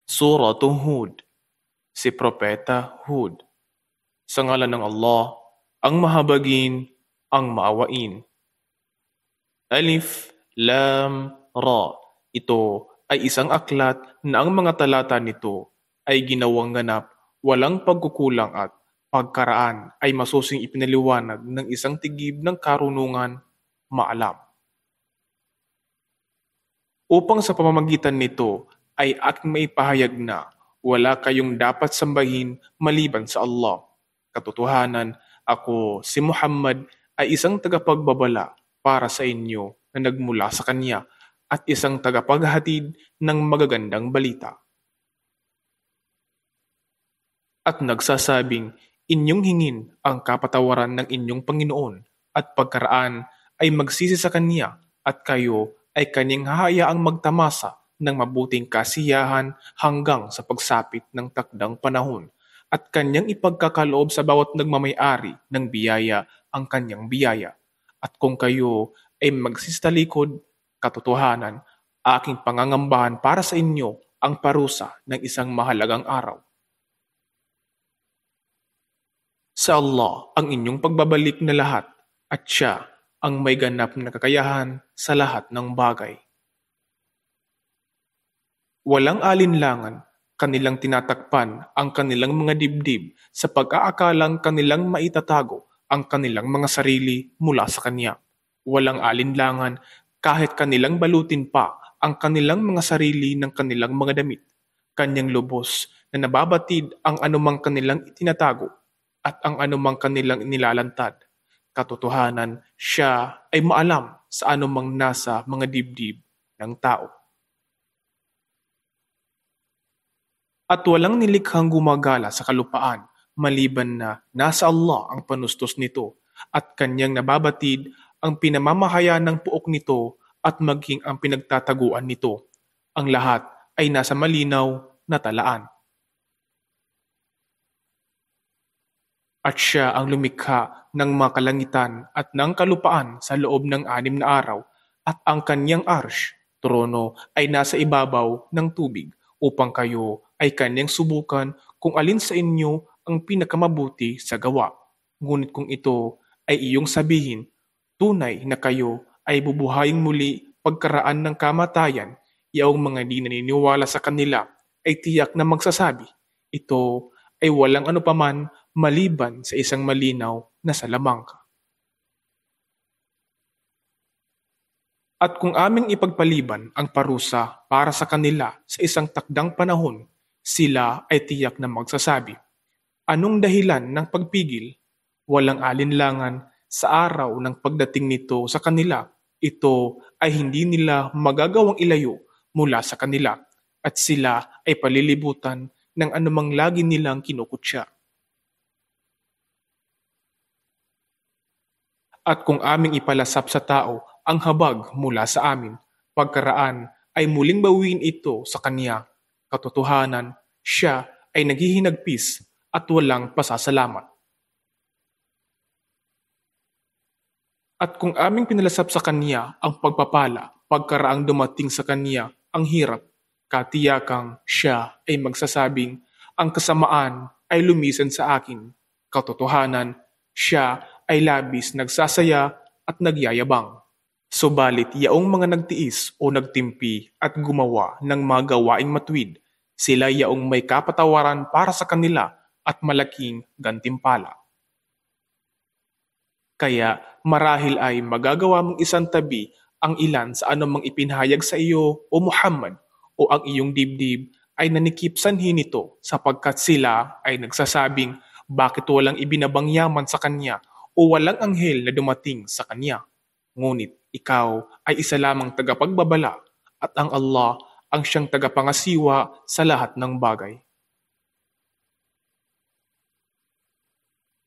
Suratu Hud, si Propeta Hud. Sa ngalan ng Allah, ang mahabagin, ang maawain. Alif, Lam, Ra. Ito ay isang aklat na ang mga talata nito ay ginawang ganap, walang pagkukulang at pagkaraan ay masusing ipinaliwanag ng isang tigib ng karunungan, maalam. Upang sa pamamagitan nito ay aking maipahayag na wala kayong dapat sambahin maliban sa Allah. Katotohanan, ako si Muhammad ay isang tagapagbabala para sa inyo na nagmula sa Kanya at isang tagapaghatid ng magagandang balita. At nagsasabing, inyong hingin ang kapatawaran ng inyong Panginoon at pagkaraan ay magsisi sa Kanya at kayo ay Kanyang hahayaang magtamasa ng mabuting kasiyahan hanggang sa pagsapit ng takdang panahon at Kanyang ipagkakaloob sa bawat nagmamay-ari ng biyaya ang Kanyang biyaya. At kung kayo ay magsisitalikod, katotohanan, aking pangangambahan para sa inyo ang parusa ng isang mahalagang araw. Sa Allah ang inyong pagbabalik na lahat at Siya ang may ganap na kakayahan sa lahat ng bagay. Walang alinlangan, kanilang tinatakpan ang kanilang mga dibdib sa pag-aakalang kanilang maitatago ang kanilang mga sarili mula sa Kanya. Walang alinlangan kahit kanilang balutin pa ang kanilang mga sarili ng kanilang mga damit. Kanyang lubos na nababatid ang anumang kanilang itinatago at ang anumang kanilang inilalantad. Katotohanan, Siya ay maalam sa anumang nasa mga dibdib ng tao. At walang nilikhang gumagala sa kalupaan maliban na nasa Allah ang panustos nito at Kanyang nababatid ang pinamamahaya ng puok nito at maging ang pinagtataguan nito. Ang lahat ay nasa malinaw na talaan. At Siya ang lumikha ng mga kalangitan at ng kalupaan sa loob ng 6 na araw at ang Kanyang arsh, trono, ay nasa ibabaw ng tubig upang kayo ay Kanyang subukan kung alin sa inyo ang pinakamabuti sa gawa. Ngunit kung ito ay iyong sabihin, tunay na kayo ay bubuhayin muli pagkaraan ng kamatayan, yaong mga di naniniwala sa kanila ay tiyak na magsasabi, ito ay walang anupaman maliban sa isang malinaw na salamangka. At kung aming ipagpaliban ang parusa para sa kanila sa isang takdang panahon, sila ay tiyak na magsasabi, anong dahilan ng pagpigil? Walang alinlangan sa araw ng pagdating nito sa kanila. Ito ay hindi nila magagawang ilayo mula sa kanila at sila ay palilibutan ng anumang lagi nilang kinukutya. At kung aming ipalasap sa tao ang habag mula sa amin, pagkaraan ay muling bawiin ito sa Kanya. Katotohanan, Siya ay naghihinagpis at walang pasasalamat. At kung aming pinalasap sa Kanya ang pagpapala, pagkaraang dumating sa Kanya ang hirap, katiyakang Siya ay magsasabing, ang kasamaan ay lumisan sa akin. Katotohanan, Siya ay labis nagsasaya at nagyayabang. Subalit yaong mga nagtiis o nagtimpi at gumawa ng mga gawaing matuwid, sila yaong may kapatawaran para sa kanila at malaking gantimpala. Kaya marahil ay magagawa mong isang tabi ang ilan sa anumang ipinahayag sa iyo o Muhammad o ang iyong dibdib ay nanikip sanhi nito sapagkat sila ay nagsasabing bakit walang ibinabang yaman sa Kanya o walang anghel na dumating sa Kanya. Ngunit ikaw ay isa lamang tagapagbabala at ang Allah ang siyang tagapangasiwa sa lahat ng bagay.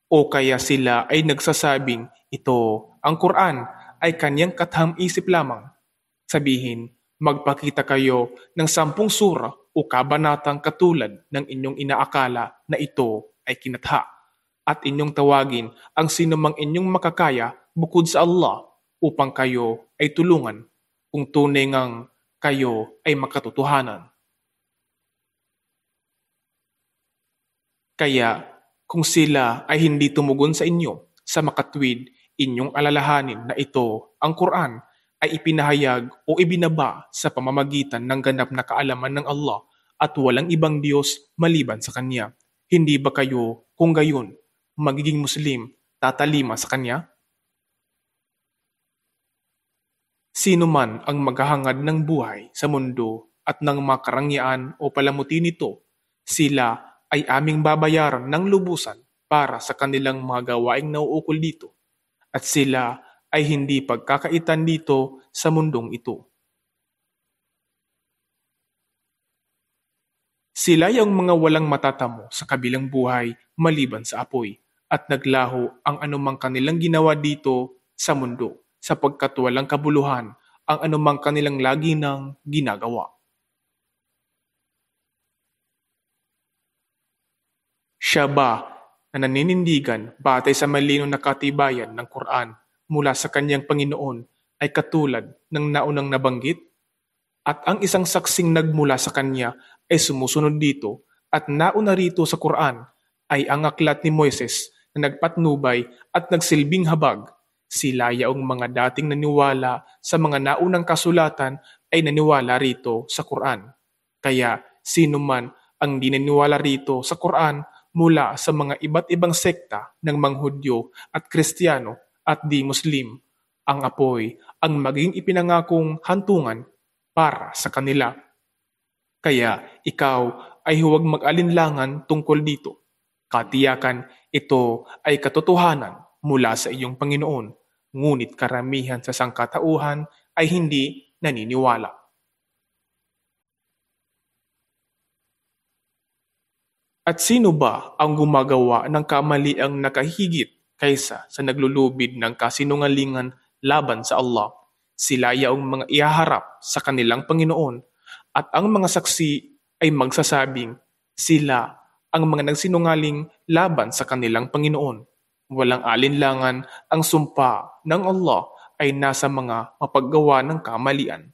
O kaya sila ay nagsasabing, ito, ang Quran ay Kanyang katham-isip lamang. Sabihin, magpakita kayo ng 10 sura o kabanatang katulad ng inyong inaakala na ito ay kinatha. At inyong tawagin ang sinumang inyong makakaya bukod sa Allah upang kayo ay tulungan kung tunay ngang kayo ay makatotohanan. Kaya kung sila ay hindi tumugon sa inyo sa makatwid, inyong alalahanin na ito, ang Quran, ay ipinahayag o ibinaba sa pamamagitan ng ganap na kaalaman ng Allah at walang ibang Diyos maliban sa Kanya. Hindi ba kayo, kung gayon, magiging Muslim, tatalima sa Kanya? Sino man ang maghahangad ng buhay sa mundo at ng mga karangyaan o palamuti nito, sila ay aming babayaran ng lubusan para sa kanilang mga gawaing nauukol dito, at sila ay hindi pagkakaitan dito sa mundong ito. Sila yung mga walang matatamo sa kabilang buhay maliban sa apoy, at naglaho ang anumang kanilang ginawa dito sa mundo, sapagkat walang kabuluhan ang anumang kanilang lagi nang ginagawa. Siya ba na naninindigan batay sa malinaw na katibayan ng Quran mula sa kanyang Panginoon ay katulad ng naunang nabanggit? At ang isang saksing nagmula sa kanya ay sumusunod dito, at nauna rito sa Quran ay ang aklat ni Moises na nagpatnubay at nagsilbing habag. Sila yaong mga dating naniwala sa mga naunang kasulatan ay naniwala rito sa Quran. Kaya sino man ang di naniwala rito sa Quran mula sa mga iba't ibang sekta ng mga Hudyo at Kristiyano at di Muslim, ang apoy ang maging ipinangakong hantungan para sa kanila. Kaya ikaw ay huwag mag-alinlangan tungkol dito. Katiyakan ito ay katotohanan mula sa iyong Panginoon, ngunit karamihan sa sangkatauhan ay hindi naniniwala. At sino ba ang gumagawa ng kamaliang nakahigit kaysa sa naglulubid ng kasinungalingan laban sa Allah? Sila yaong mga ihaharap sa kanilang Panginoon, at ang mga saksi ay magsasabing sila ang mga nagsinungaling laban sa kanilang Panginoon. Walang alinlangan, ang sumpa ng Allah ay nasa mga mapaggawa ng kamalian.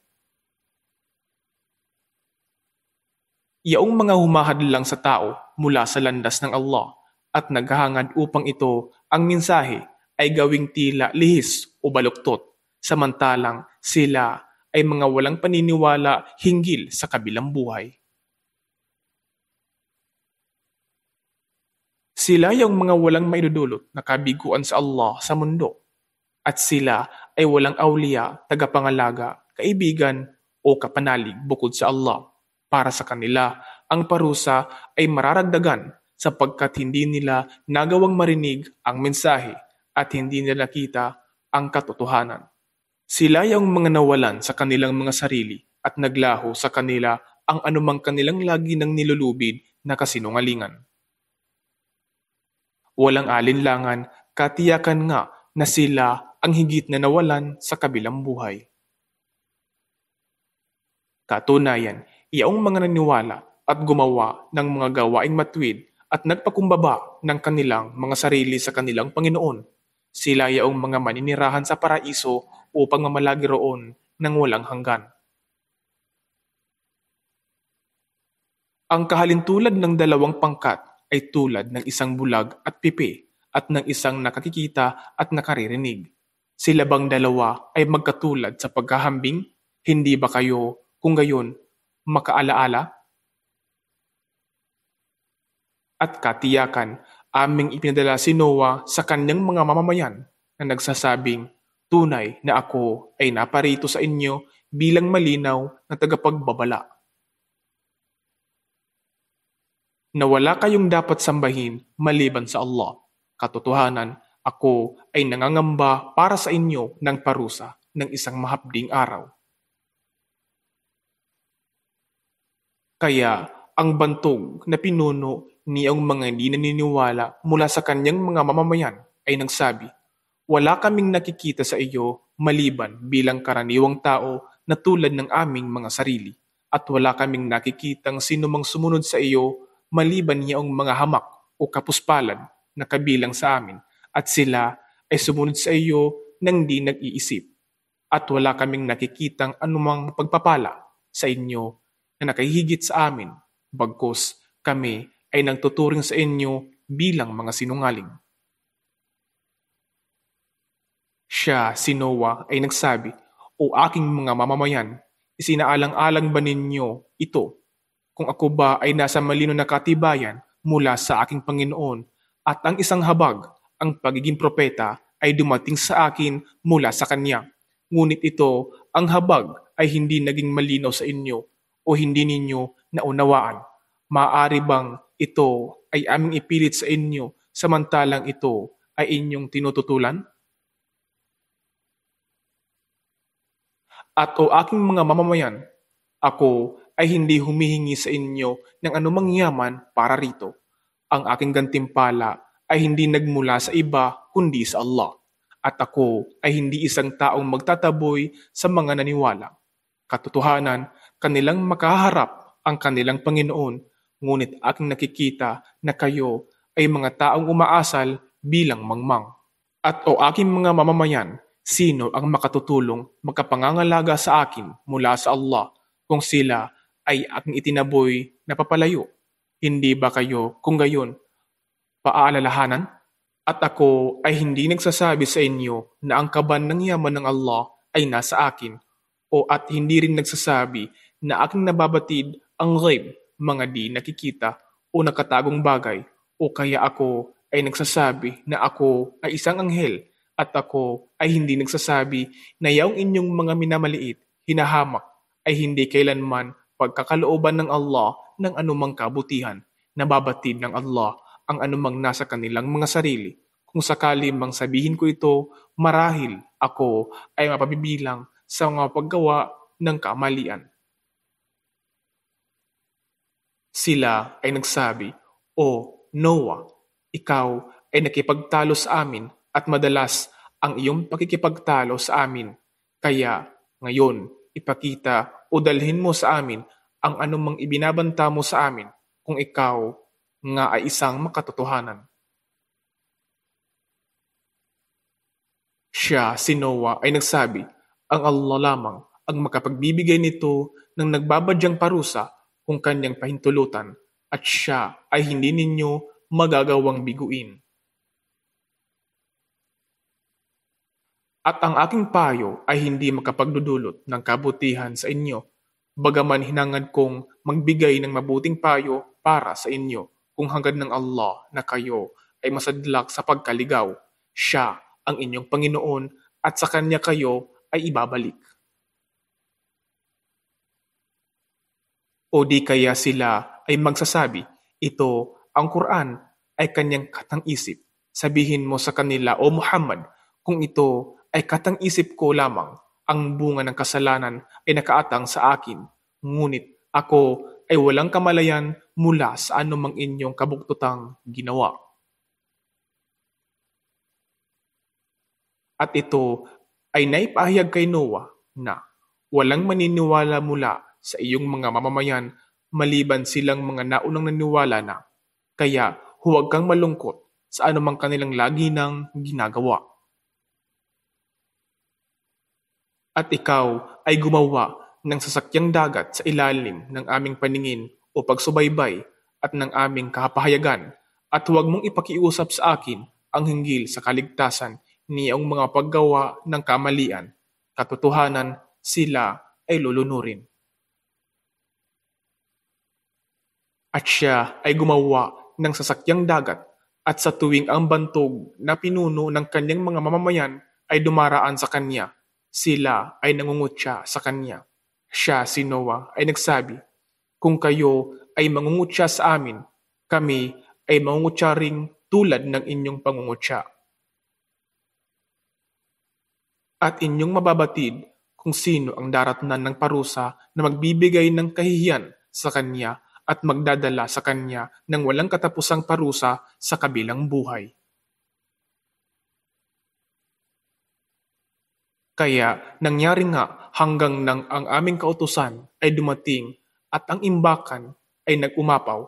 Yaong mga humahadlang sa tao mula sa landas ng Allah at naghahangad upang ito ang mensahe ay gawing tila lihis o baluktot, samantalang sila ay mga walang paniniwala hinggil sa kabilang buhay. Sila yung mga walang maidudulot na kabiguan sa Allah sa mundo, at sila ay walang awliya, tagapangalaga, kaibigan o kapanalig bukod sa Allah. Para sa kanila, ang parusa ay mararagdagan sapagkat hindi nila nagawang marinig ang mensahe at hindi nila nakita ang katotohanan. Sila yung mga nawalan sa kanilang mga sarili at naglaho sa kanila ang anumang kanilang lagi ng nilulubid na kasinungalingan. Walang alinlangan, katiyakan nga na sila ang higit na nawalan sa kabilang buhay. Katunayan, iyaong mga naniwala at gumawa ng mga gawaing matwid at nagpakumbaba ng kanilang mga sarili sa kanilang Panginoon. Sila yaong mga maninirahan sa paraiso upang mamalagi roon ng walang hanggan. Ang kahalintulad ng dalawang pangkat ay tulad ng isang bulag at pipi at ng isang nakakikita at nakaririnig. Sila bang dalawa ay magkatulad sa pagkahambing? Hindi ba kayo, kung gayon, makaalaala? At katiyakan, aming ipinadala si Noah sa kanyang mga mamamayan na nagsasabing, tunay na ako ay naparito sa inyo bilang malinaw na tagapagbabala. Na wala kayong dapat sambahin maliban sa Allah. Katotohanan, ako ay nangangamba para sa inyo ng parusa ng isang mahapding araw. Kaya ang bantog na pinuno niyang mga hindi naniniwala mula sa kanyang mga mamamayan ay nagsabi, wala kaming nakikita sa iyo maliban bilang karaniwang tao na tulad ng aming mga sarili, at wala kaming nakikitang sinumang sumunod sa iyo maliban niyang mga hamak o kapuspalad na kabilang sa amin, at sila ay sumunod sa iyo nang di nag-iisip, at wala kaming nakikitang anumang pagpapala sa inyo na nakahigit sa amin, bagkus kami ay nagtuturing sa inyo bilang mga sinungaling. Siya, si Noah, ay nagsabi, "O aking mga mamamayan, isinaalang-alang ba ninyo ito? Kung ako ba ay nasa malino na katibayan mula sa aking Panginoon at ang isang habag, ang pagiging propeta, ay dumating sa akin mula sa Kanya. Ngunit ito, ang habag ay hindi naging malinaw sa inyo o hindi ninyo naunawaan. Maaari bang ito ay aming ipilit sa inyo samantalang ito ay inyong tinututulan? At o aking mga mamamayan, ako ay hindi humihingi sa inyo ng anumang yaman para rito. Ang aking gantimpala ay hindi nagmula sa iba kundi sa Allah. At ako ay hindi isang taong magtataboy sa mga naniwala. Katotohanan, kanilang makaharap ang kanilang Panginoon, ngunit aking nakikita na kayo ay mga taong umaasal bilang mangmang. At o aking mga mamamayan, sino ang makatutulong magkapangangalaga sa akin mula sa Allah kung sila ay aking itinaboy na papalayo? Hindi ba kayo kung gayon paaalalahanan? At ako ay hindi nagsasabi sa inyo na ang kaban ng yaman ng Allah ay nasa akin o at hindi rin nagsasabi na aking nababatid ang ghaib, mga di nakikita o nakatagong bagay, o kaya ako ay nagsasabi na ako ay isang anghel at ako ay hindi nagsasabi na yaong inyong mga minamaliit, hinahamak ay hindi kailanman pagkakalooban ng Allah ng anumang kabutihan. Nababatid ng Allah ang anumang nasa kanilang mga sarili. Kung sakali mang sabihin ko ito, marahil ako ay mapabibilang sa mga paggawa ng kamalian. Sila ay nagsabi, "O Noah, ikaw ay nakipagtalo sa amin at madalas ang iyong pakikipagtalo sa amin. Kaya ngayon, ipakita o dalhin mo sa amin ang anumang ibinabanta mo sa amin kung ikaw nga ay isang makatotohanan." Siya, si Noah, ay nagsabi, "Ang Allah lamang ang makapagbibigay nito ng nagbabadyang parusa kung kanyang pahintulutan at siya ay hindi ninyo magagawang biguin. At ang aking payo ay hindi makapagdudulot ng kabutihan sa inyo, bagaman hinangad kong magbigay ng mabuting payo para sa inyo kung hangad ng Allah na kayo ay masadlak sa pagkaligaw. Siya ang inyong Panginoon at sa Kanya kayo ay ibabalik." O di kaya sila ay magsasabi, "Ito, ang Quran, ay kanyang katang-isip." Sabihin mo sa kanila, "O Muhammad, kung ito ay katang-isip ko lamang, ang bunga ng kasalanan ay nakaatang sa akin. Ngunit ako ay walang kamalayan mula sa anumang inyong kabuktutang ginawa." At ito ay naipahayag kay Noah na walang maniniwala mula sa iyong mga mamamayan maliban silang mga naunang naniwala na. Kaya huwag kang malungkot sa anumang kanilang lagi nang ginagawa. At ikaw ay gumawa ng sasakyang dagat sa ilalim ng aming paningin o pagsubaybay at ng aming kapahayagan, at huwag mong ipakiusap sa akin ang hinggil sa kaligtasan niyang mga paggawa ng kamalian. Katotohanan, sila ay lulunurin. At siya ay gumawa ng sasakyang dagat, at sa tuwing ang bantog na pinuno ng kanyang mga mamamayan ay dumaraan sa kanya, sila ay nangungutya sa kanya. Siya, si Noah, ay nagsabi, "Kung kayo ay mangungutya sa amin, kami ay mangungutya ring tulad ng inyong pangungutya. At inyong mababatid kung sino ang daratnan ng parusa na magbibigay ng kahihiyan sa kanya at magdadala sa kanya ng walang katapusang parusa sa kabilang buhay." Kaya nangyari nga hanggang nang ang aming kautusan ay dumating at ang imbakan ay nag-umapaw,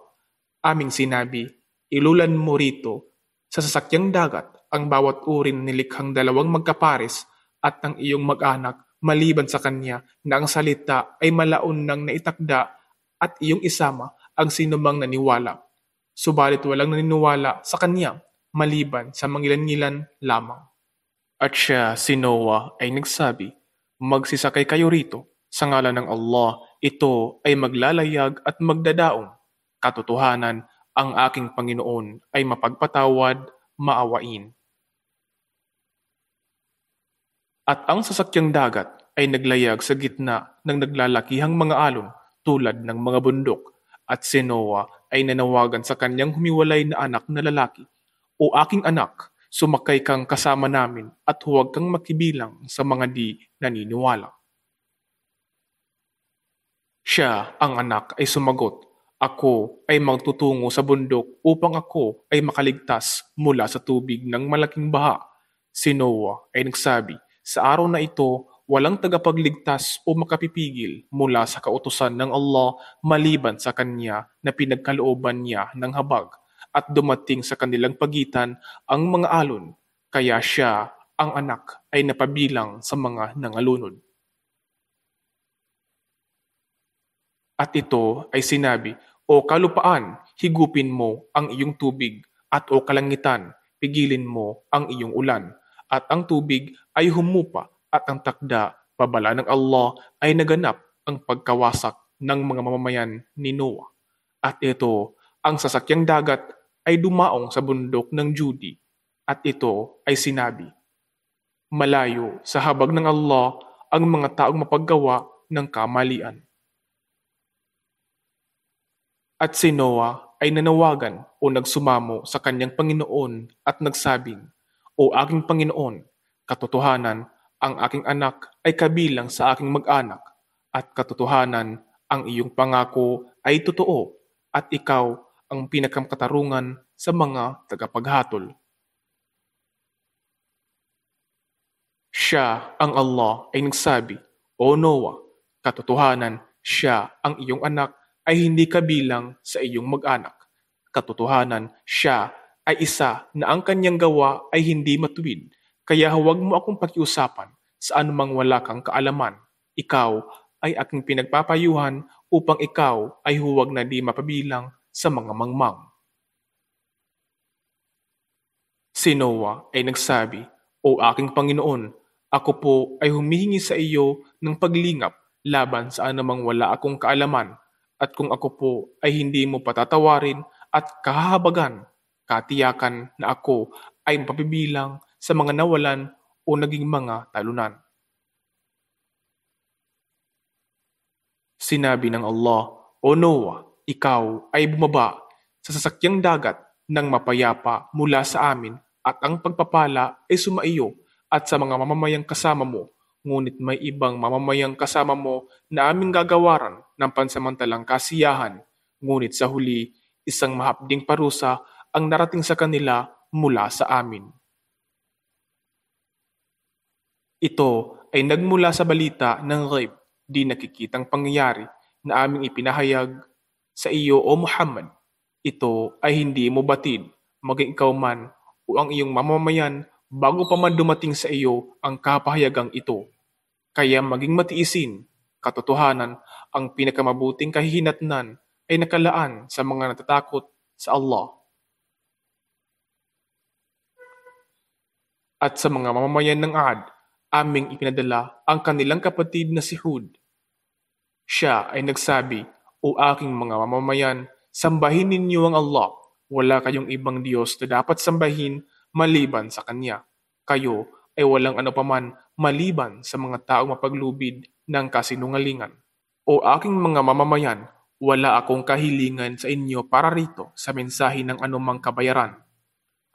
aming sinabi, "Ilulan mo rito sa sasakyang dagat ang bawat uri ng nilikhang dalawang magkapares at ang iyong mag-anak maliban sa kanya na ang salita ay malaon ng naitakda, at iyong isama ang sinumang naniwala." subalit walang naniniwala sa kanya maliban sa mangilan-ngilan lamang. At siya, si Noah, ay nagsabi, "Magsisakay kayo rito. Sa ngalan ng Allah, ito ay maglalayag at magdadaong. Katotohanan, ang aking Panginoon ay mapagpatawad, maawain." At ang sasakyang dagat ay naglayag sa gitna ng naglalakihang mga alon tulad ng mga bundok, at si Noah ay nanawagan sa kanyang humiwalay na anak na lalaki, "O aking anak, sumakay kang kasama namin at huwag kang makibilang sa mga di naniniwala." Siya, ang anak, ay sumagot, "Ako ay magtutungo sa bundok upang ako ay makaligtas mula sa tubig ng malaking baha." Si Noah ay nagsabi, "Sa araw na ito, walang tagapagligtas o makapipigil mula sa kautusan ng Allah maliban sa kanya na pinagkalooban niya ng habag, at dumating sa kanilang pagitan ang mga alon, kaya siya, ang anak, ay napabilang sa mga nangalunod." At ito ay sinabi, "O kalupaan, higupin mo ang iyong tubig, at o kalangitan, pigilin mo ang iyong ulan." At ang tubig ay humupa, at ang takda, babala ng Allah, ay naganap ang pagkawasak ng mga mamamayan ni Noah. At ito, ang sasakyang dagat, ay dumaong sa bundok ng Judi. At ito ay sinabi, "Malayo sa habag ng Allah ang mga taong mapaggawa ng kamalian." At si Noah ay nanawagan o nagsumamo sa kanyang Panginoon at nagsabing, "O aking Panginoon, katotohanan, ang aking anak ay kabilang sa aking mag-anak, at katotohanan, ang iyong pangako ay totoo, at ikaw ang pinakakatarungan sa mga tagapaghatol." Siya, ang Allah, ay nagsabi, "O Noah, katotohanan, siya, ang iyong anak, ay hindi kabilang sa iyong mag-anak. Katotohanan, siya ay isa na ang kanyang gawa ay hindi matuwid, kaya huwag mo akong pakiusapan sa anumang wala kang kaalaman. Ikaw ay aking pinagpapayuhan upang ikaw ay huwag na di mapabilang sa mga mangmang." Si Noah ay nagsabi, "O aking Panginoon, ako po ay humihingi sa iyo ng paglingap laban sa anumang wala akong kaalaman, at kung ako po ay hindi mo patatawarin at kahahabagan, katiyakan na ako ay mapabibilang sa mga nawalan o naging mga talunan." Sinabi ng Allah, "O Noah, ikaw ay bumaba sa sasakyang dagat ng mapayapa mula sa amin, at ang pagpapala ay sumaiyo at sa mga mamamayang kasama mo. Ngunit may ibang mamamayang kasama mo na aming gagawaran ng pansamantalang kasiyahan. Ngunit sa huli, isang mahapding parusa ang narating sa kanila mula sa amin." Ito ay nagmula sa balita ng ghaib, di nakikitang pangyayari na aming ipinahayag sa iyo, O Muhammad. Ito ay hindi mo batid, maging ikaw man o ang iyong mamamayan, bago pa man dumating sa iyo ang kapahayagang ito. Kaya maging matiisin, katotohanan, ang pinakamabuting kahihinatnan ay nakalaan sa mga natatakot sa Allah. At sa mga mamamayan ng Ad, aming ipinadala ang kanilang kapatid na si Hud. Siya ay nagsabi, "O aking mga mamamayan, sambahin ninyo ang Allah. Wala kayong ibang Diyos na dapat sambahin maliban sa Kanya. Kayo ay walang ano paman maliban sa mga taong mapaglubid ng kasinungalingan. O aking mga mamamayan, wala akong kahilingan sa inyo para rito sa mensahe ng anumang kabayaran.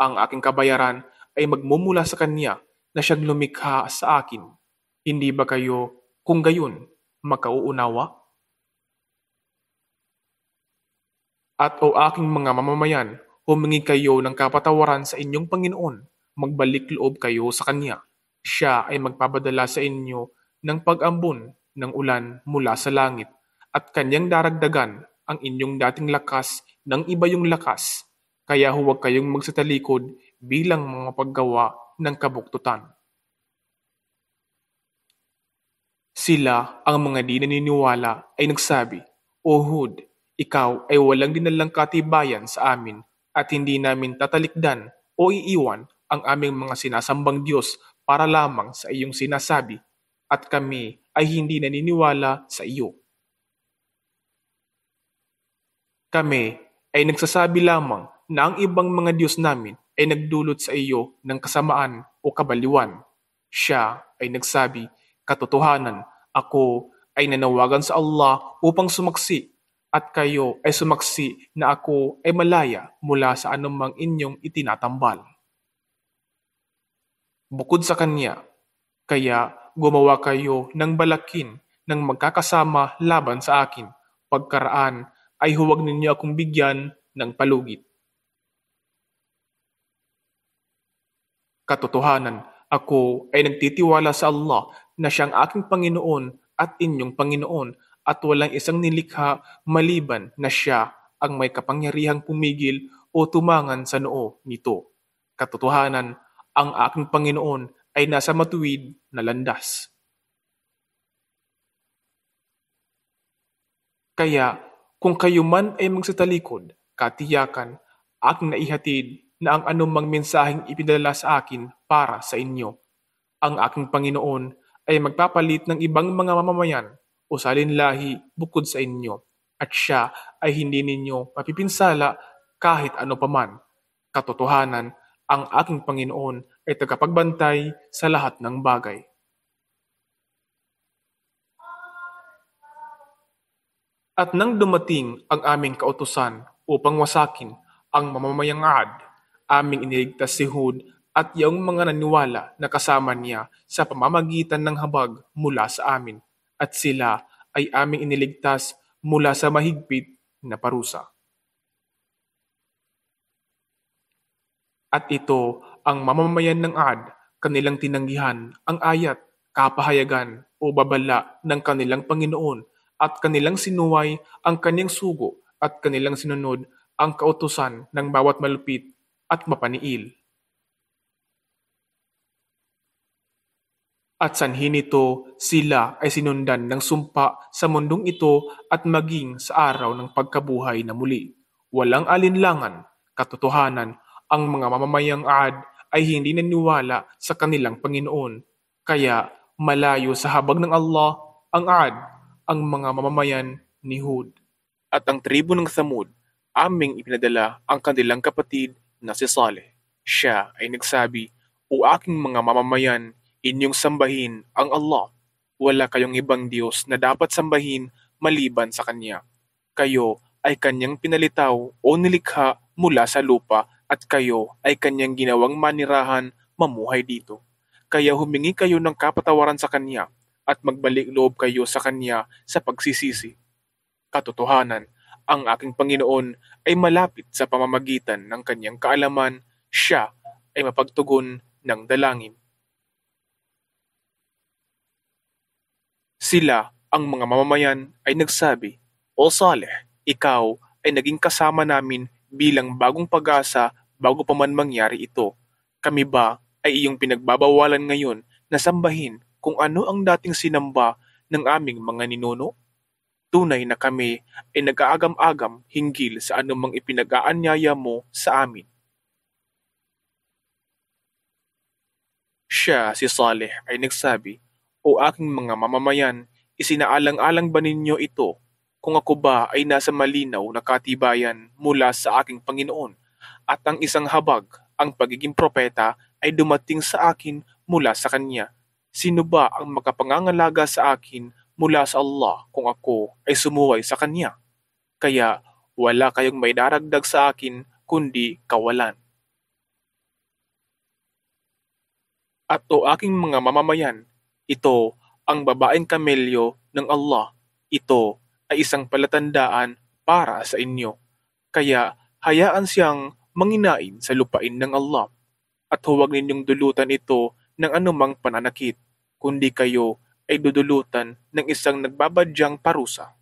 Ang aking kabayaran ay magmumula sa Kanya na siyang lumikha sa akin. Hindi ba kayo, kung gayon, makauunawa? At o aking mga mamamayan, humingi kayo ng kapatawaran sa inyong Panginoon. Magbalik loob kayo sa Kanya. Siya ay magpapadala sa inyo ng pag-ambon ng ulan mula sa langit, at Kanyang daragdagan ang inyong dating lakas ng iba yung lakas. Kaya huwag kayong magsatalikod bilang mga paggawa ng kabuktutan." Sila, ang mga di naniniwala, ay nagsabi, "O Hud, Ikaw ay walang dinalang katibayan sa amin at hindi namin tatalikdan o iiwan ang aming mga sinasambang Diyos para lamang sa iyong sinasabi at kami ay hindi naniniwala sa iyo. Kami ay nagsasabi lamang na ang ibang mga Diyos namin ay nagdulot sa iyo ng kasamaan o kabaliwan. Siya ay nagsabi, katotohanan, ako ay nanawagan sa Allah upang sumaksi at kayo ay sumaksi na ako ay malaya mula sa anumang inyong itinatambal. Bukod sa kanya, kaya gumawa kayo ng balakin ng magkakasama laban sa akin. Pagkaraan ay huwag ninyo akong bigyan ng palugit. Katotohanan, ako ay nagtitiwala sa Allah na siyang aking Panginoon at inyong Panginoon at walang isang nilikha maliban na siya ang may kapangyarihang pumigil o tumangan sa noo nito. Katotohanan, ang aking Panginoon ay nasa matuwid na landas. Kaya kung kayo man ay magsatalikod, katiyakan, aking naihatid na ang anumang mensaheng ipinadala sa akin para sa inyo. Ang aking Panginoon ay magpapalit ng ibang mga mamamayan o salinlahi bukod sa inyo, at siya ay hindi ninyo mapipinsala kahit ano paman. Katotohanan, ang aking Panginoon ay tagapagbantay sa lahat ng bagay. At nang dumating ang aming kautusan upang wasakin ang mamamayang Ad, aming iniligtas si Hud at yung mga naniwala na kasama niya sa pamamagitan ng habag mula sa amin, at sila ay aming iniligtas mula sa mahigpit na parusa. At ito ang mamamayan ng Ad, kanilang tinanggihan ang ayat, kapahayagan o babala ng kanilang Panginoon at kanilang sinuway ang kanyang sugo at kanilang sinunod ang kautusan ng bawat malupit at mapaniil. At sanhi nito sila ay sinundan ng sumpa sa mundong ito at maging sa araw ng pagkabuhay na muli. Walang alinlangan, katotohanan, ang mga mamamayang Ad ay hindi naniwala sa kanilang Panginoon. Kaya malayo sa habag ng Allah ang Ad, ang mga mamamayan ni Hud. At ang tribo ng Thamud, aming ipinadala ang kanilang kapatid na si Saleh. Siya ay nagsabi, O aking mga mamamayan, inyong sambahin ang Allah. Wala kayong ibang Diyos na dapat sambahin maliban sa Kanya. Kayo ay Kanyang pinalitaw o nilikha mula sa lupa at kayo ay Kanyang ginawang manirahan mamuhay dito. Kaya humingi kayo ng kapatawaran sa Kanya at magbalik loob kayo sa Kanya sa pagsisisi. Katotohanan, ang aking Panginoon ay malapit sa pamamagitan ng Kanyang kaalaman, siya ay mapagtugon ng dalangin. Sila, ang mga mamamayan, ay nagsabi, O Saleh, ikaw ay naging kasama namin bilang bagong pag-asa bago pa man mangyari ito. Kami ba ay iyong pinagbabawalan ngayon na sambahin kung ano ang dating sinamba ng aming mga ninuno? Tunay na kami ay nag-aagam-agam hinggil sa anumang ipinag-aanyaya mo sa amin. Siya, si Saleh, ay nagsabi, O aking mga mamamayan, isinaalang-alang ba ninyo ito kung ako ba ay nasa malinaw na katibayan mula sa aking Panginoon at ang isang habag, ang pagiging propeta, ay dumating sa akin mula sa Kanya? Sino ba ang makapangangalaga sa akin mula sa Allah kung ako ay sumuway sa Kanya? Kaya wala kayong may daragdag sa akin kundi kawalan. At o aking mga mamamayan, ito ang babaeng kamelyo ng Allah. Ito ay isang palatandaan para sa inyo. Kaya hayaan siyang manginain sa lupain ng Allah. At huwag ninyong dulutan ito ng anumang pananakit, kundi kayo ay dudulutan ng isang nagbabadyang parusa.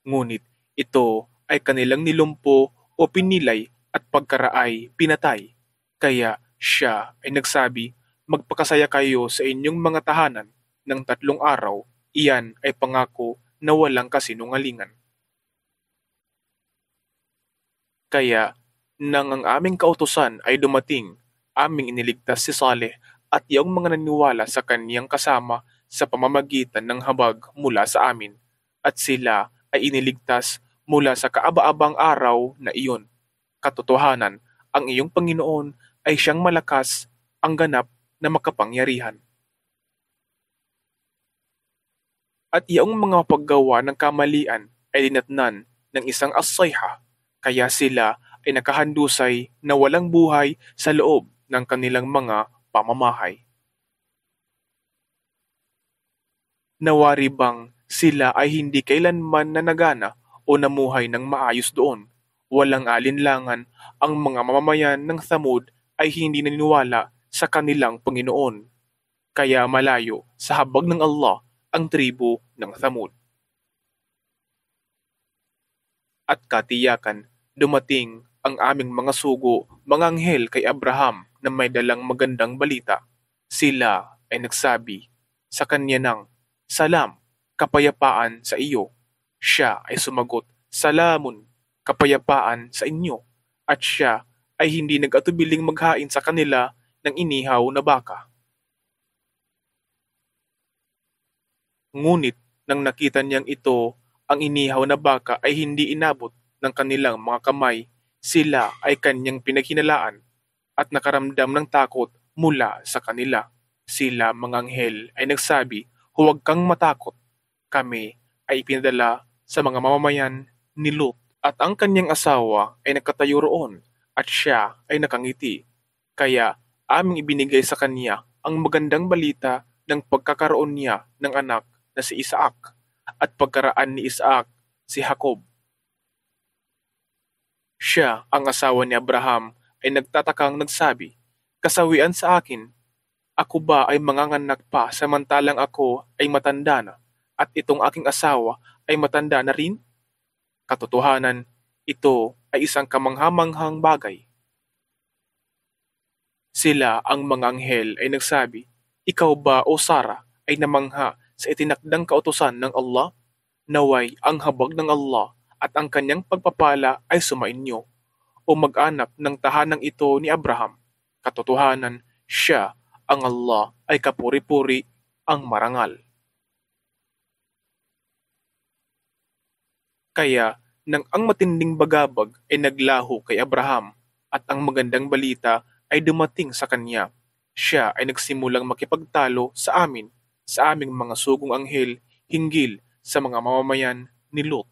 Ngunit ito ay kanilang nilumpo o pinilay at pagkaraay pinatay. Kaya siya ay nagsabi, magpakasaya kayo sa inyong mga tahanan ng 3 araw, iyan ay pangako na walang kasinungalingan. Kaya, nang ang aming kautusan ay dumating, aming iniligtas si Saleh at iyong mga naniwala sa kaniyang kasama sa pamamagitan ng habag mula sa amin, at sila ay iniligtas mula sa kaaba-abang araw na iyon. Katotohanan, ang iyong Panginoon ay siyang malakas, ang ganap na makapangyarihan. At iyong mga paggawa ng kamalian ay dinatnan ng isang asayha, kaya sila ay nakahandusay na walang buhay sa loob ng kanilang mga pamamahay. Nawari bang sila ay hindi kailanman nanagana o namuhay ng maayos doon? Walang alinlangan, ang mga mamamayan ng Thamud ay hindi naniniwala sa kanilang Panginoon. Kaya malayo sa habag ng Allah ang tribo ng Thamud. At katiyakan, dumating ang aming mga sugo, mga anghel kay Abraham na may dalang magandang balita. Sila ay nagsabi sa kanya ng, "Salam, kapayapaan sa iyo." Siya ay sumagot, "Salamun, kapayapaan sa inyo." At siya ay hindi nag-atubiling maghain sa kanila ng inihaw na baka. Ngunit nang nakita niyang ito, ang inihaw na baka ay hindi inabot ng kanilang mga kamay, sila ay kanyang pinaghinalaan at nakaramdam ng takot mula sa kanila. Sila mga anghel ay nagsabi, "Huwag kang matakot. Kami ay ipinadala sa mga mamamayan ni Lut." At ang kanyang asawa ay nakatayo roon at siya ay nakangiti. Kaya aming ibinigay sa kanya ang magandang balita ng pagkakaroon niya ng anak na si Isaac at pagkaraan ni Isaac si Jacob. Siya, ang asawa ni Abraham, ay nagtatakang nagsabi, "Kasawian sa akin, ako ba ay manganganak pa samantalang ako ay matanda na at itong aking asawa ay matanda na rin?" Katotohanan, ito ay isang kamanghamanghang bagay. Sila, ang mga anghel, ay nagsabi, "Ikaw ba, o Sarah, ay namangha sa itinakdang kautusan ng Allah? Naway ang habag ng Allah at ang kanyang pagpapala ay sumainyo, o mag-anak ng tahanang ito ni Abraham." Katotohanan, siya, ang Allah, ay kapuri-puri, ang marangal. Kaya, nang ang matinding bagabag ay naglaho kay Abraham at ang magandang balita ay dumating sa kanya, siya ay nagsimulang makipagtalo sa amin, sa aming mga sugong anghel, hinggil sa mga mamamayan ni Lot.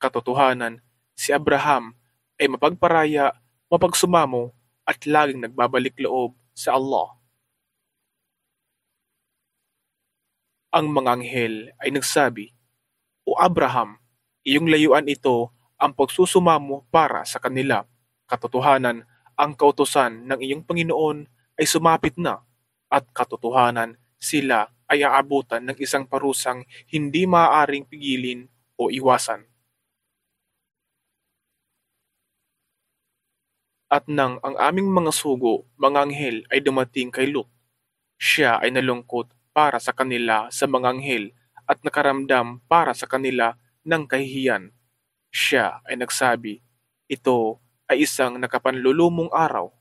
Katotohanan, si Abraham ay mapagparaya, mapagsumamo, at laging nagbabalik loob sa Allah. Ang mga anghel ay nagsabi, "O Abraham, iyong layuan ito ang pagsusumamo para sa kanila. Katotohanan, ang kautusan ng iyong Panginoon ay sumapit na, at katotohanan, sila ay aabutan ng isang parusang hindi maaaring pigilin o iwasan." At nang ang aming mga sugo, mga anghel, ay dumating kay Lut, siya ay nalungkot para sa kanila sa mga anghel at nakaramdam para sa kanila ng kahihiyan. Siya ay nagsabi, "Ito ay isang nakapanlulumong araw."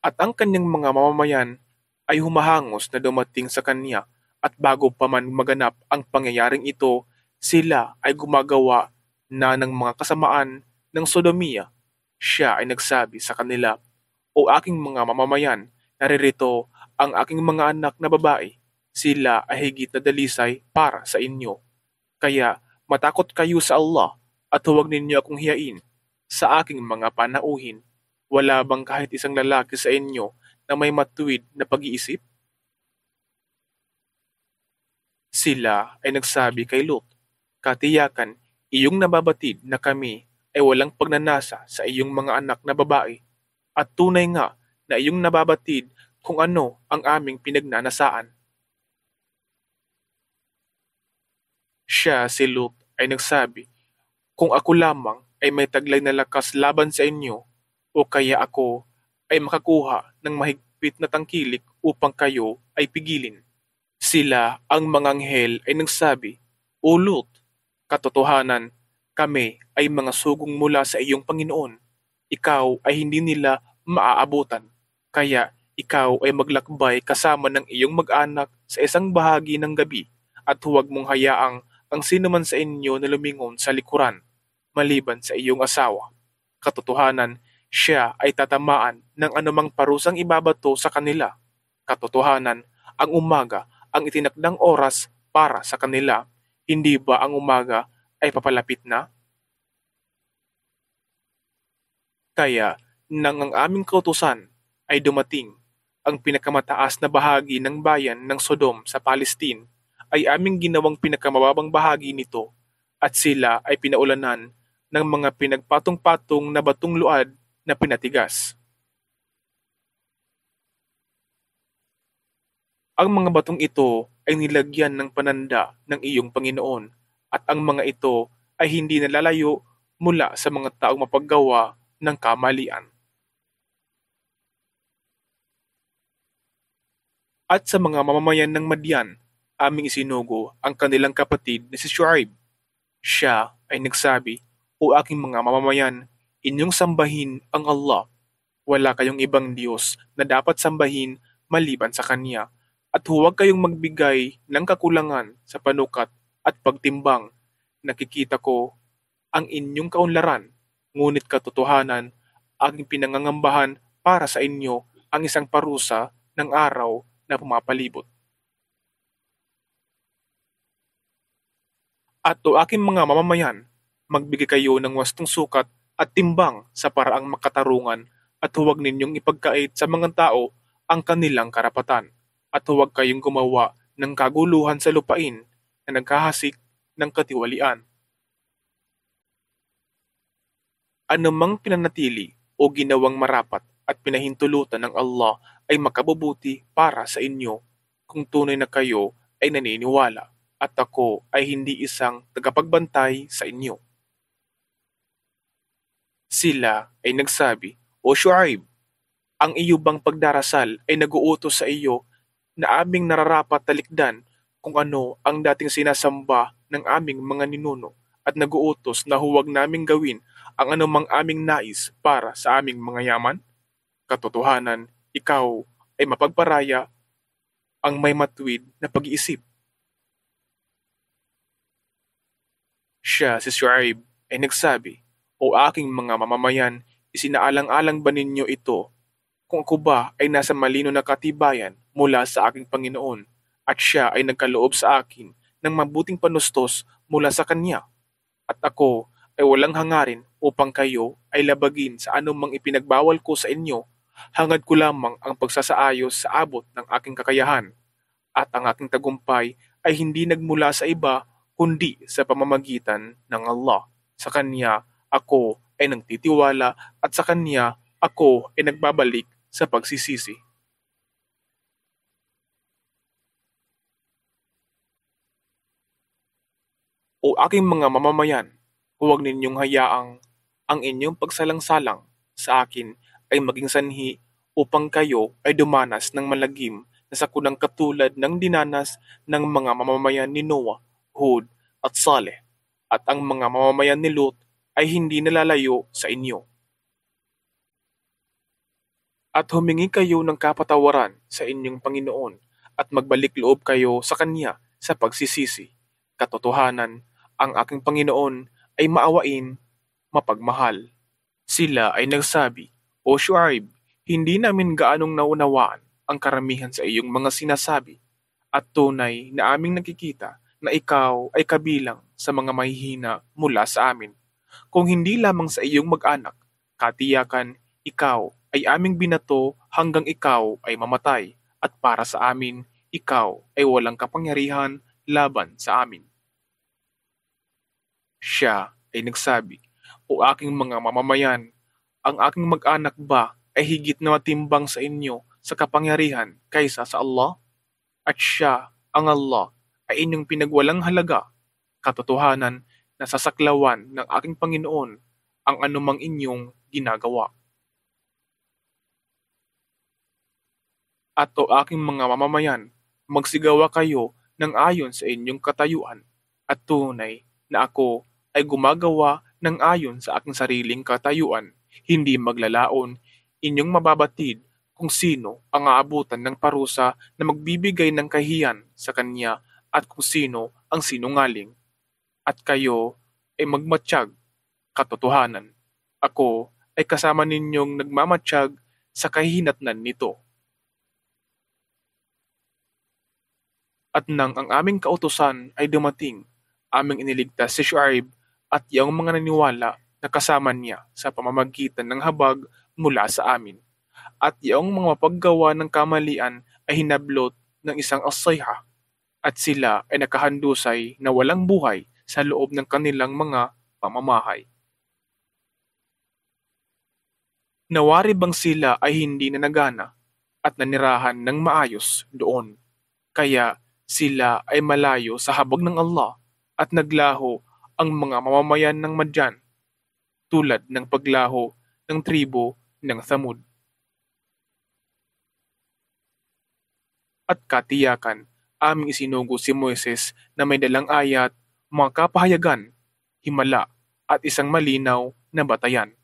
At ang kanyang mga mamamayan ay humahangos na dumating sa kanya, at bago pa man maganap ang pangyayaring ito, sila ay gumagawa na ng mga kasamaan ng sodomiya. Siya ay nagsabi sa kanila, "O aking mga mamamayan, naririto ang aking mga anak na babae. Sila ay higit na dalisay para sa inyo. Kaya matakot kayo sa Allah at huwag ninyo akong hiyain sa aking mga panauhin. Wala bang kahit isang lalaki sa inyo na may matuwid na pag-iisip?" Sila ay nagsabi kay Lot, "Katiyakan, iyong nababatid na kami ay walang pagnanasa sa iyong mga anak na babae, at tunay nga na iyong nababatid kung ano ang aming pinagnanasaan." Siya, si Lot, ay nagsabi, "Kung ako lamang ay may taglay na lakas laban sa inyo, o kaya ako ay makakuha ng mahigpit mahigpit na tangkilik upang kayo ay pigilin. Sila ang mga anghel ay nagsabi, O Lut, katotohanan, kami ay mga sugong mula sa iyong Panginoon. Ikaw ay hindi nila maaabutan. Kaya ikaw ay maglakbay kasama ng iyong mag-anak sa isang bahagi ng gabi at huwag mong hayaang ang sino man sa inyo na lumingon sa likuran, maliban sa iyong asawa. Katotohanan, siya ay tatamaan ng anumang parusang ibabato sa kanila. Katotohanan, ang umaga ang itinakdang oras para sa kanila. Hindi ba ang umaga ay papalapit na? Kaya, nang ang aming kautusan ay dumating, ang pinakamataas na bahagi ng bayan ng Sodom sa Palestine ay aming ginawang pinakamababang bahagi nito at sila ay pinaulanan ng mga pinagpatong-patong na batong luad na pinatigas. Ang mga batong ito ay nilagyan ng pananda ng iyong Panginoon at ang mga ito ay hindi nalalayo mula sa mga taong mapaggawa ng kamalian. At sa mga mamamayan ng Madian, aming isinugo ang kanilang kapatid na si Shuaib. Siya ay nagsabi, O aking mga mamamayan, inyong sambahin ang Allah. Wala kayong ibang Diyos na dapat sambahin maliban sa Kanya. At huwag kayong magbigay ng kakulangan sa panukat at pagtimbang. Nakikita ko ang inyong kaunlaran, ngunit katotohanan, aking pinangangambahan para sa inyo ang isang parusa ng araw na pumapalibot. At o aking mga mamamayan, magbigay kayo ng wastong sukat at timbang sa paraang makatarungan at huwag ninyong ipagkait sa mga tao ang kanilang karapatan at huwag kayong gumawa ng kaguluhan sa lupain na nagkahasik ng katiwalian. Anumang pinanatili o ginawang marapat at pinahintulutan ng Allah ay makabubuti para sa inyo kung tunay na kayo ay naniniwala at ako ay hindi isang tagapagbantay sa inyo. Sila ay nagsabi, O Shuaib, ang iyo bang pagdarasal ay naguutos sa iyo na aming nararapat talikdan kung ano ang dating sinasamba ng aming mga ninuno at naguutos na huwag naming gawin ang anumang aming nais para sa aming mga yaman? Katotohanan, ikaw ay mapagparaya ang may matuwid na pag-iisip. Siya, si Shuaib, ay nagsabi, O aking mga mamamayan, isinaalang-alang ba ninyo ito kung ako ba ay nasa malino na katibayan mula sa aking Panginoon at siya ay nagkaloob sa akin ng mabuting panustos mula sa Kanya at ako ay walang hangarin upang kayo ay labagin sa anumang ipinagbawal ko sa inyo, hangad ko lamang ang pagsasaayos sa abot ng aking kakayahan at ang aking tagumpay ay hindi nagmula sa iba kundi sa pamamagitan ng Allah. Sa Kanya ako ay nagtitiwala at sa Kanya ako ay nagbabalik sa pagsisisi. O aking mga mamamayan, huwag ninyong hayaang ang inyong pagsalang-salang sa akin ay maging sanhi upang kayo ay dumanas ng malagim na sakunang katulad ng dinanas ng mga mamamayan ni Noah, Hud at Saleh, at ang mga mamamayan ni Lut ay hindi nalalayo sa inyo. At humingi kayo ng kapatawaran sa inyong Panginoon at magbalik loob kayo sa Kanya sa pagsisisi. Katotohanan, ang aking Panginoon ay maawain, mapagmahal. Sila ay nagsabi, O Shuaib, hindi namin gaanong naunawaan ang karamihan sa iyong mga sinasabi at tunay na aming nakikita na ikaw ay kabilang sa mga mahihina mula sa amin. Kung hindi lamang sa iyong mag-anak, katiyakan, ikaw ay aming binato hanggang ikaw ay mamatay at para sa amin, ikaw ay walang kapangyarihan laban sa amin. Siya ay nagsabi, O aking mga mamamayan, ang aking mag-anak ba ay higit na matimbang sa inyo sa kapangyarihan kaysa sa Allah? At siya, ang Allah, ay inyong pinagwalang halaga. Katotohanan na sasaklawan ng aking Panginoon ang anumang inyong ginagawa. At o aking mga mamamayan, magsigawa kayo ng ayon sa inyong katayuan, at tunay na ako ay gumagawa ng ayon sa aking sariling katayuan, hindi maglalaon. Inyong mababatid kung sino ang aabutan ng parusa na magbibigay ng kahiyan sa kanya at kung sino ang sinungaling. At kayo ay magmatsyag katotohanan. Ako ay kasama ninyong nagmamatsyag sa kahihinatnan nito. At nang ang aming kautusan ay dumating, aming iniligtas si Shuaib at iyang mga naniwala na kasama niya sa pamamagitan ng habag mula sa amin. At iyang mga mapaggawa ng kamalian ay hinablot ng isang asayha, at sila ay nakahandusay na walang buhay sa loob ng kanilang mga pamamahay. Nawari bang sila ay hindi na nagana at nanirahan ng maayos doon? Kaya sila ay malayo sa habag ng Allah at naglaho ang mga mamamayan ng Madyan tulad ng paglaho ng tribo ng Thamud. At katiyakan, aming isinugo si Moises na may dalang ayat, mga kapahayagan, himala at isang malinaw na batayan.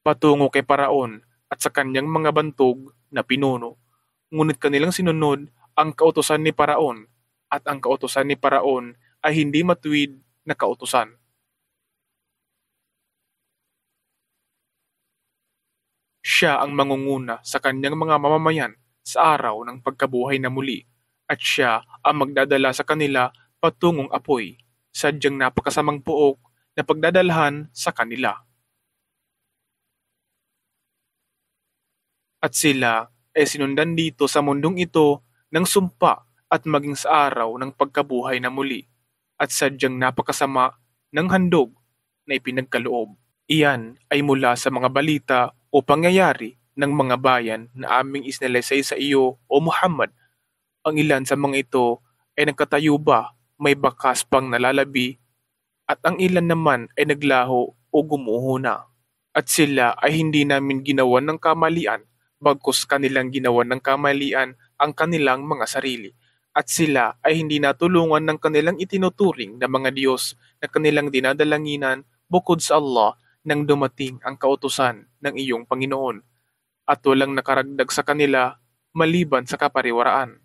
Patungo kay Paraon at sa kanyang mga bantog na pinuno. Ngunit kanilang sinunod ang kautusan ni Paraon, at ang kautusan ni Paraon ay hindi matuwid na kautusan. Siya ang mangunguna sa kanyang mga mamamayan sa araw ng pagkabuhay na muli, at siya ang magdadala sa kanila patungong apoy, sadyang napakasamang puok na pagdadalhan sa kanila. At sila ay sinundan dito sa mundong ito ng sumpa at maging sa araw ng pagkabuhay na muli, at sadyang napakasama ng handog na ipinagkaloob. Iyan ay mula sa mga balita o pangyayari ng mga bayan na aming isnalaysay sa iyo, O Muhammad. Ang ilan sa mga ito ay nagkatayo ba, may bakas pang nalalabi, at ang ilan naman ay naglaho o gumuho na. At sila ay hindi namin ginawan ng kamalian, bagkus kanilang ginawan ng kamalian ang kanilang mga sarili. At sila ay hindi natulungan ng kanilang itinuturing na mga Diyos na kanilang dinadalanginan bukod sa Allah nang dumating ang kautusan ng iyong Panginoon, at walang nakaragdag sa kanila maliban sa kapariwaraan.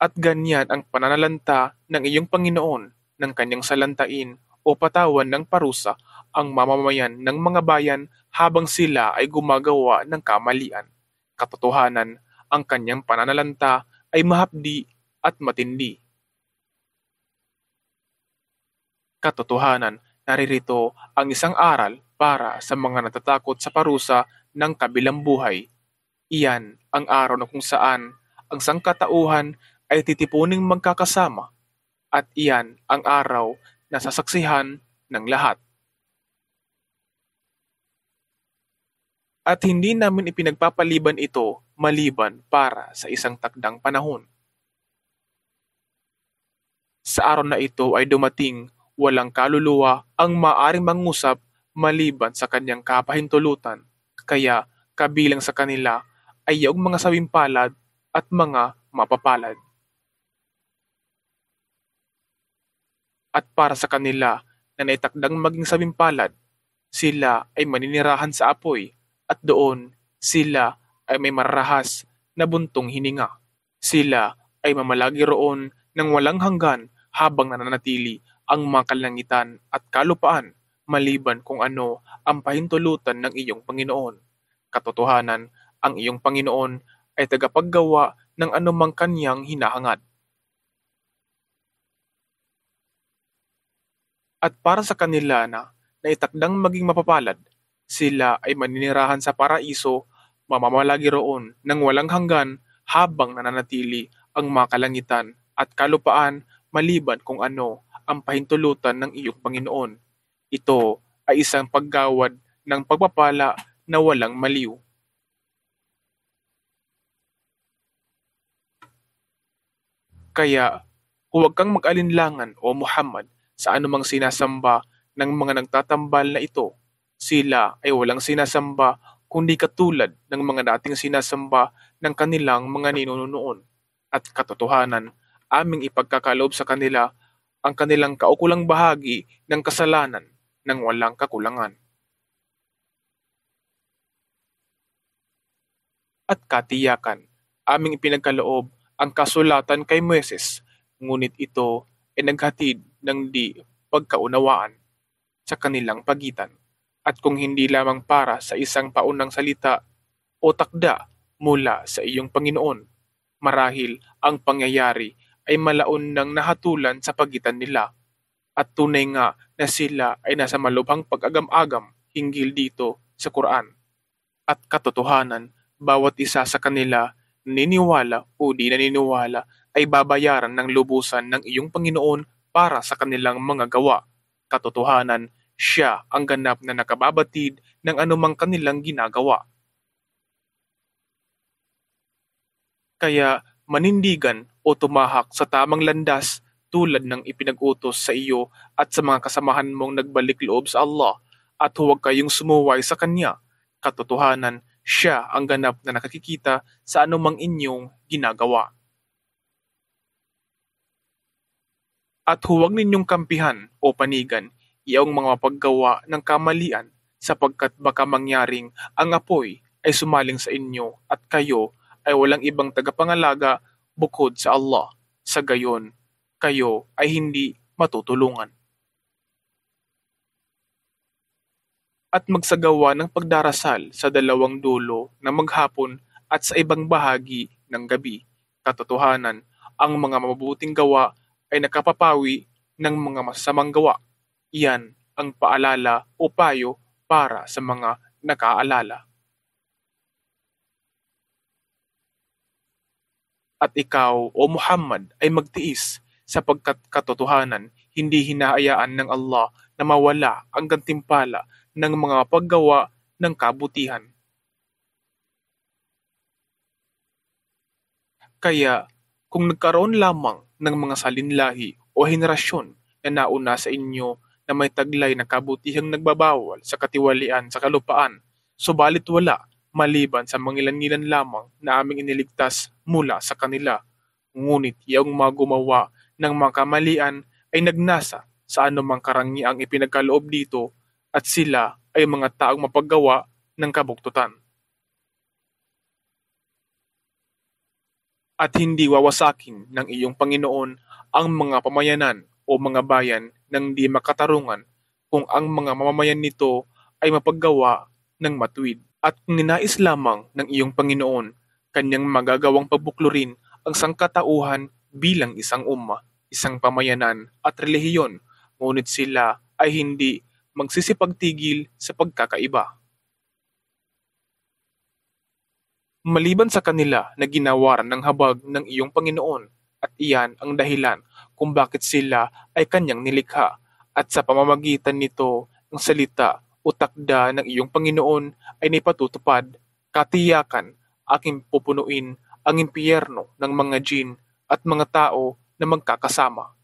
At ganyan ang pananalanta ng iyong Panginoon ng kanyang salantain o patawan ng parusa ang mamamayan ng mga bayan habang sila ay gumagawa ng kamalian. Katotohanan, ang kanyang pananalanta ay mahapdi at matindi. Katotohanan, naririto ang isang aral para sa mga natatakot sa parusa ng kabilang buhay. Iyan ang araw na kung saan ang sangkatauhan ay titipuning magkakasama, at iyan ang araw na sasaksihan ng lahat. At hindi namin ipinagpapaliban ito maliban para sa isang takdang panahon. Sa araw na ito ay dumating, walang kaluluwa ang maaring mangusap maliban sa kanyang kapahintulutan, kaya kabilang sa kanila ay yung mga sawimpalad at mga mapapalad. At para sa kanila na naitakdang maging sawimpalad, sila ay maninirahan sa apoy, at doon sila ay may marahas na buntong hininga. Sila ay mamalagi roon ng walang hanggan habang nananatili ang mga kalangitan at kalupaan maliban kung ano ang pahintulutan ng iyong Panginoon. Katotohanan, ang iyong Panginoon ay tagapaggawa ng anumang kanyang hinahangad. At para sa kanila na naitakdang maging mapapalad, sila ay maninirahan sa paraiso, mamamalagi roon ng walang hanggan habang nananatili ang mga kalangitan at kalupaan maliban kung ano ang pahintulutan ng iyong Panginoon. Ito ay isang paggawad ng pagpapala na walang maliw. Kaya huwag kang mag-alinlangan, O Muhammad, sa anumang sinasamba ng mga nagtatambal na ito, Sila ay walang sinasamba kundi katulad ng mga dating sinasamba ng kanilang mga ninuno noon. At katotohanan, aming ipagkakaloob sa kanila ang kanilang kaukulang bahagi ng kasalanan ng walang kakulangan. At katiyakan, aming ipinagkaloob ang kasulatan kay Moises, ngunit ito ay naghatid ng di pagkaunawaan sa kanilang pagitan. At kung hindi lamang para sa isang paunang salita o takda mula sa iyong Panginoon, marahil ang pangyayari ay malaon ng nahatulan sa pagitan nila. At tunay nga na sila ay nasa malubhang pag-agam-agam hinggil dito sa Quran. At katotohanan, bawat isa sa kanila, naniniwala o di naniniwala, ay babayaran ng lubusan ng iyong Panginoon para sa kanilang mga gawa. Katotohanan, siya ang ganap na nakababatid ng anumang kanilang ginagawa. Kaya manindigan o tumahak sa tamang landas tulad ng ipinag-utos sa iyo at sa mga kasamahan mong nagbalik loob sa Allah, at huwag kayong sumuway sa Kanya. Katotohanan, siya ang ganap na nakakikita sa anumang inyong ginagawa. At huwag ninyong kampihan o panigan iyong mga paggawa ng kamalian, sapagkat baka mangyaring ang apoy ay sumaling sa inyo at kayo ay walang ibang tagapangalaga bukod sa Allah. Sa gayon, kayo ay hindi matutulungan. At magsagawa ng pagdarasal sa dalawang dulo ng maghapon at sa ibang bahagi ng gabi. Katotohanan, ang mga mabubuting gawa ay nakapapawi ng mga masamang gawa. Iyan ang paalala o payo para sa mga nakaalala. At ikaw, o Muhammad, ay magtiis, sapagkat katotohanan, hindi hinahayaan ng Allah na mawala ang gantimpala ng mga paggawa ng kabutihan. Kaya, kung nagkaroon lamang ng mga salinlahi o henerasyon na nauna sa inyo na may taglay na kabutihang nagbabawal sa katiwalian sa kalupaan, subalit wala, maliban sa mangilan-ngilan lamang na aming iniligtas mula sa kanila. Ngunit iyong mga gumawa ng mga kamalian ay nagnasa sa anumang karangiang ipinagkaloob dito, at sila ay mga taong mapaggawa ng kabuktutan. At hindi wawasakin ng iyong Panginoon ang mga pamayanan o mga bayan ng di makatarungan kung ang mga mamamayan nito ay mapaggawa ng matuwid. At kung ninais lamang ng iyong Panginoon, kanyang magagawang pabuklurin ang sangkatauhan bilang isang umma, isang pamayanan at relihiyon, ngunit sila ay hindi magsisipagtigil sa pagkakaiba. Maliban sa kanila na ginawaran ng habag ng iyong Panginoon, at iyan ang dahilan kung bakit sila ay kanyang nilikha, at sa pamamagitan nito ang salita o takda ng iyong Panginoon ay naipatutupad. Katiyakan, aking pupunuin ang impyerno ng mga jin at mga tao na magkakasama.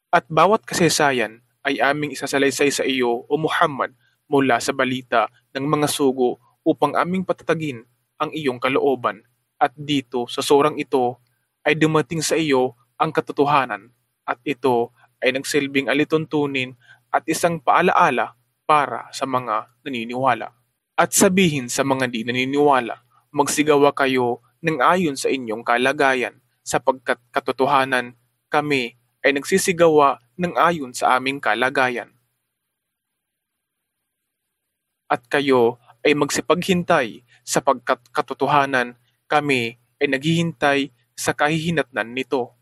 At bawat kasaysayan ay aming isasalaysay sa iyo, o Muhammad, mula sa balita ng mga sugo upang aming patatagin ang iyong kalooban. At dito sa surang ito ay dumating sa iyo ang katotohanan, at ito ay nagsilbing alituntunin at isang paalaala para sa mga naniniwala. At sabihin sa mga di naniniwala, magsigawa kayo ng ayon sa inyong kalagayan, sapagkat katotohanan kami ay nagsisigawa ng ayon sa aming kalagayan. At kayo ay magsipaghintay, sapagkat katotohanan kami ay naghihintay sa kahihinatnan nito.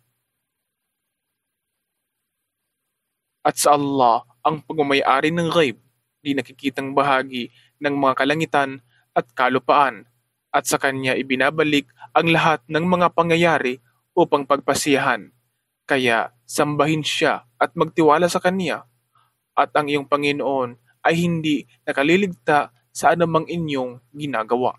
At sa Allah ang pagmamayari ng ghaib, di nakikitang bahagi ng mga kalangitan at kalupaan, at sa Kanya ibinabalik ang lahat ng mga pangyayari upang pagpasiyahan. Kaya sambahin siya at magtiwala sa Kanya, at ang iyong Panginoon ay hindi nakaliligta sa anumang inyong ginagawa.